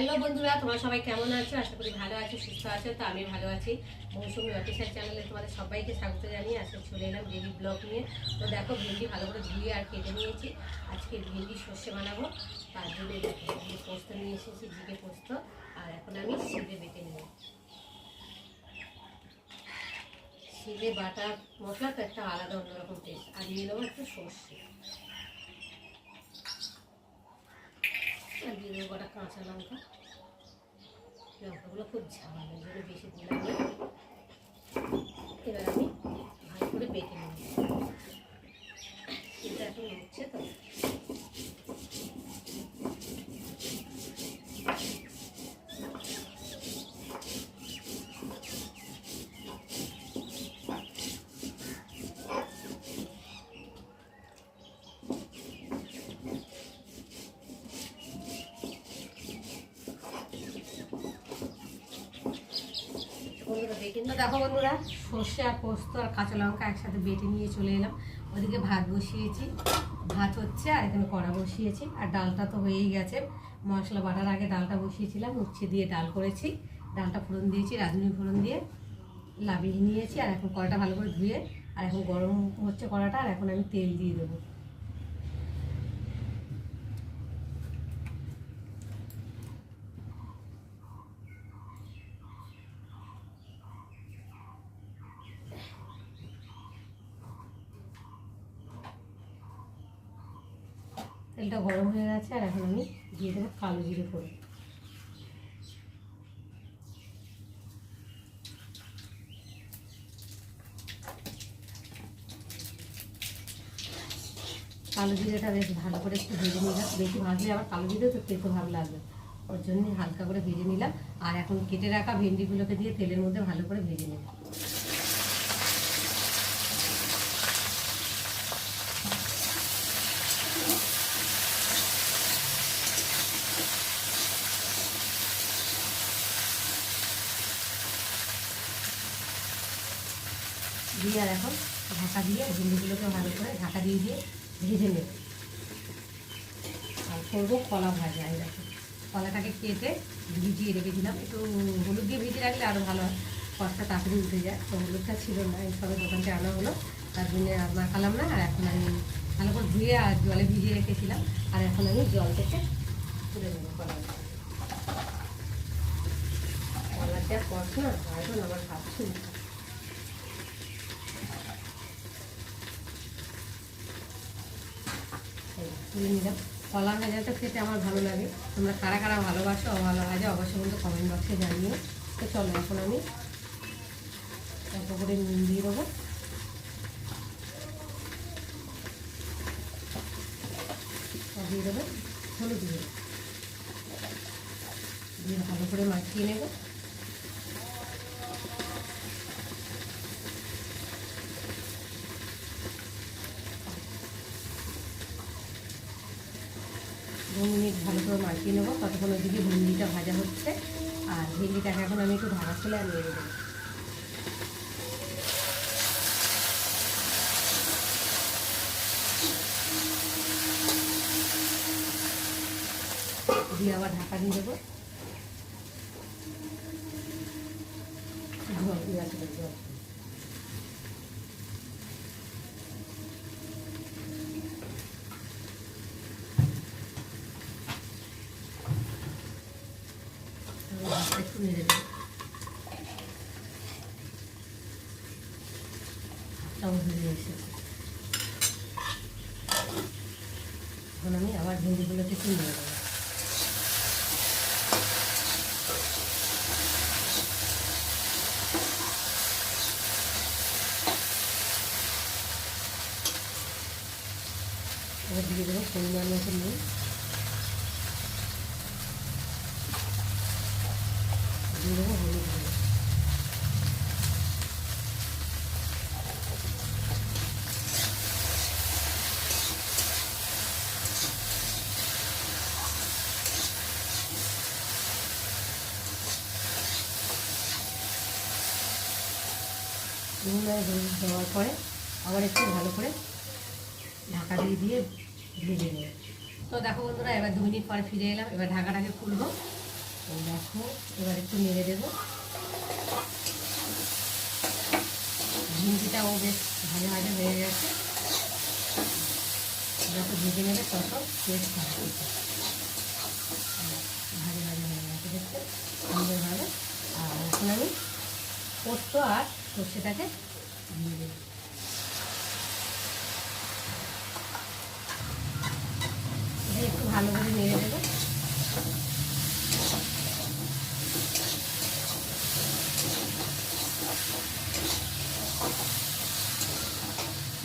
Hello বন্ধুরা, তোমরা সবাই কেমন আছো? আশা করি ভালো আছো, সুস্থ আছো। তো আমি ভালো আছি। মৌসুমী অফিসিয়াল চ্যানেলে তোমাদের সবাইকে স্বাগত জানিয়ে আজকে চলে এলাম ডেইলি ব্লগ নিয়ে। তো দেখো, ভেন্ডি ভালো করে ধুয়ে আর কেটে নিয়েছি। আজকে ভেন্ডি সর্ষে বানাবো, তার জন্য দেখো পোস্ত নিয়ে এসেছি, জিরে পোস্ত। আর এখন আমি শিলে বেটে নিয়ে শিলে বাটা মশলা তো একটা আলাদা অন্যরকম টেস্ট। আর নিয়ে নেবো একটু সর্ষে, আর দিয়ে দেবো গোটা কাঁচা লঙ্কা। লঙ্কাগুলো খুব ঝাল, ওই জন্য বেশি দিলাম না। এবার আমি ভালো করে বেটে নেব। এটা এখন উঠছে তো। দেখো বন্ধুরা, সর্ষে আর পোস্ত আর কাঁচা লঙ্কা একসাথে বেটে নিয়ে চলে এলাম। ওদিকে ভাত বসিয়েছি, ভাত হচ্ছে, আর এখানে কড়া বসিয়েছি। আর ডালটা তো হয়েই গেছে। মশলা বাটার আগে ডালটা বসিয়েছিলাম, উচ্ছে দিয়ে ডাল করেছি। ডালটা ফোড়ন দিয়েছি, রাঁধুনি ফোড়ন দিয়ে লাবিয়ে নিয়েছি। আর এখন কড়াটা ভালো করে ধুয়ে, আর এখন গরম হচ্ছে কড়াটা। আর এখন আমি তেল দিয়ে দেবো। তেলটা গরম হয়ে গেছে, আর এখন আমি দিয়ে দেবো কালো জিরে ফোড়ন। কালো জিরেটা বেশ ভালো করে একটু ভেজে নিলাম। বেশি ভাজলে আবার কালো জিরে তো খেতে ভালো লাগবে, ওর জন্যই হালকা করে ভেজে নিলাম। আর এখন কেটে রাখা ভেন্ডিগুলোকে দিয়ে তেলের মধ্যে ভালো করে ভেজে নিলাম। দিয়ে আর এখন ঢাকা দিয়ে ভেন্ডিগুলোকে ভালো করে ঢাকা দিয়ে ভেজে নেব। আর করবো কলা ভাজা। এই দেখো, কলাটাকে কেটে ভিজিয়ে রেখেছিলাম। একটু হলুদ দিয়ে ভিজিয়ে রাখলে আরও ভালো হয়, কষটা তাড়াতাড়ি উঠে যায়। তো হলুদটা ছিল না, এই সবে দোকানটা আনা হলো, তার জন্য আর মাখালাম না। আর এখন আমি ভালো করে ধুয়ে আর জলে ভিজিয়ে রেখেছিলাম। আর এখন আমি জল থেকে তুলে নেবো কলাটা। কলাটা কষ না, এখন আমার ভাবছি তুলে নিলাম। কলা ভাজাটা খেতে আমার ভালো লাগে। তোমরা কারা কারা ভালোবাসো, অভালো ভাজা অবশ্যই কিন্তু কমেন্ট বক্সে জানিও। তো চলো, এখন আমি অল্প করে নুন দিয়ে দেবো, দিয়ে দেবো হলুদ দিয়ে ভালো করে মাখিয়ে নেব। দু মিনিট ভালো করে মাখিয়ে নেবো, ততক্ষণ ওইদিকে ভেন্ডিটা ভাজা হচ্ছে। আর ভেন্ডিটাকে এখন আমি একটু ঢাকা খুলে আর নেড়ে দেবো। দিয়ে আবার ঢাকা দিয়ে দেবো। জল দিয়ে আসবে, জল একটু নেড়ে দেবো। ভাতটাও হয়ে এসেছে। এখন আমি আবার ভেন্ডিগুলোকে একটু নেড়ে দেবো। এবার দিয়ে দেবো পরিমাণ মতো নুন, দিয়ে দেবো হলুদ গুঁড়ো। নুন আর হলুদ দেওয়ার পরে আবার একটু ভালো করে ঢাকা দিয়ে ভেজে নেব। তো দেখো বন্ধুরা, এবার 2 মিনিট পরে ফিরে এলাম। এবার ঢাকাটাকে খুলবো। দেখো এবার একটু নেড়ে দেবো। ভিন্ডিটাও বেশ ভাজা ভাজা হয়ে গেছে, যত ভেজে নেবে তত টেস্ট হবে। ভাজা ভাজা হয়ে গেছে দেখতে সুন্দরভাবে। আর এখন আমি পোস্ত আর সর্ষেটাকে দিয়ে দেবো। একটু ভালো করে নেড়ে দেবো।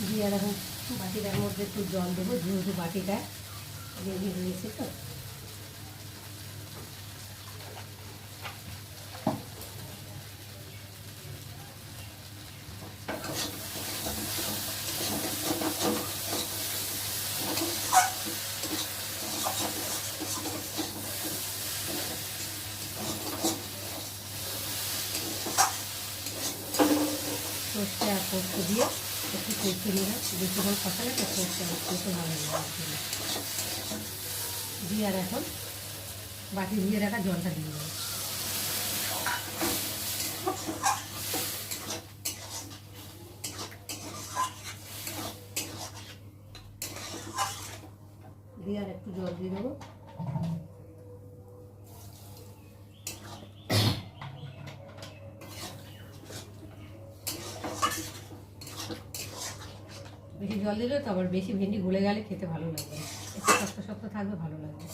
দিয়ে আর এখন বাটিটার মধ্যে একটু জল দেবো, যেহেতু বাটিটা রেডি হয়েছে। তো সর্ষে আর পোস্ত দিয়ে একটু কষে নিলাম, বেশিক্ষণ কষালে তো সর্ষে আর পোস্ত ভালো লাগে। দিয়ে আর এখন বাটি ধুয়ে রাখা জলটা দিয়ে দেবো। দিয়ে আর একটু জল দিয়ে দেবো। বেশি জল দিলে তো আবার বেশি ভেন্ডি গলে গেলে খেতে ভালো লাগবে, একটু শক্ত শক্ত থাকবে, ভালো লাগবে।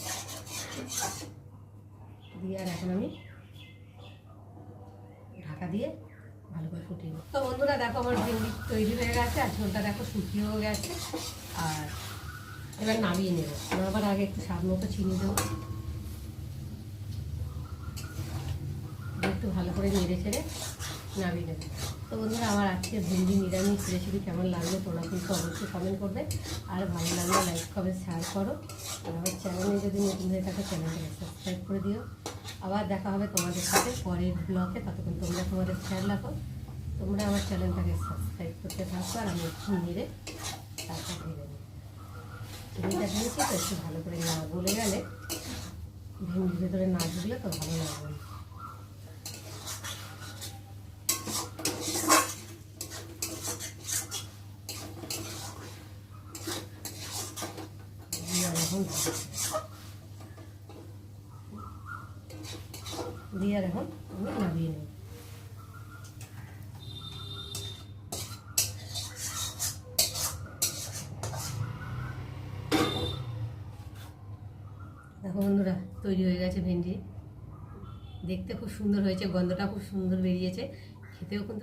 দিয়ে আর এখন আমি ঢাকা দিয়ে ভালো করে ফুটিয়ে নেব। তো বন্ধুরা দেখো আমার ভেন্ডি তৈরি হয়ে গেছে, আর ঝোলটা দেখো শুকিয়েও গেছে। আর এবার নামিয়ে নেব। নামাবার আগে একটু স্বাদ মতো চিনি দেবো, একটু ভালো করে নেড়ে ছেড়ে নামিয়ে দেবো। তো বন্ধুরা আমার আজকে ভেন্ডি নিরামিষ রেসিপি কেমন লাগলো তোমরা কিন্তু অবশ্যই কমেন্ট করবে। আর ভালো লাগলে লাইক কমেন্ট শেয়ার করো। আর আমার চ্যানেলে যদি নতুন হয়ে থাকে চ্যানেলটাকে সাবস্ক্রাইব করে দিও। আবার দেখা হবে তোমাদের সাথে পরের ব্লগে। ততক্ষণ তোমরা তোমাদের খেয়াল রাখো। তোমরা আমার চ্যানেলটাকে সাবস্ক্রাইব করতে থাকো। আর আমি একটু নেড়ে তারপর ভেজে নেব। চিনিটা দিয়েছি তো একটু ভালো করে না গলে গেলে, ভেন্ডির ভেতরে না ঢুকলে তো ভালো লাগবে না। দিয়ে আর এখন আমি নামিয়ে নেব। দেখো বন্ধুরা তৈরি হয়ে গেছে ভেন্ডি, দেখতে খুব সুন্দর হয়েছে, গন্ধটা খুব সুন্দর বেরিয়েছে, খেতেও কিন্তু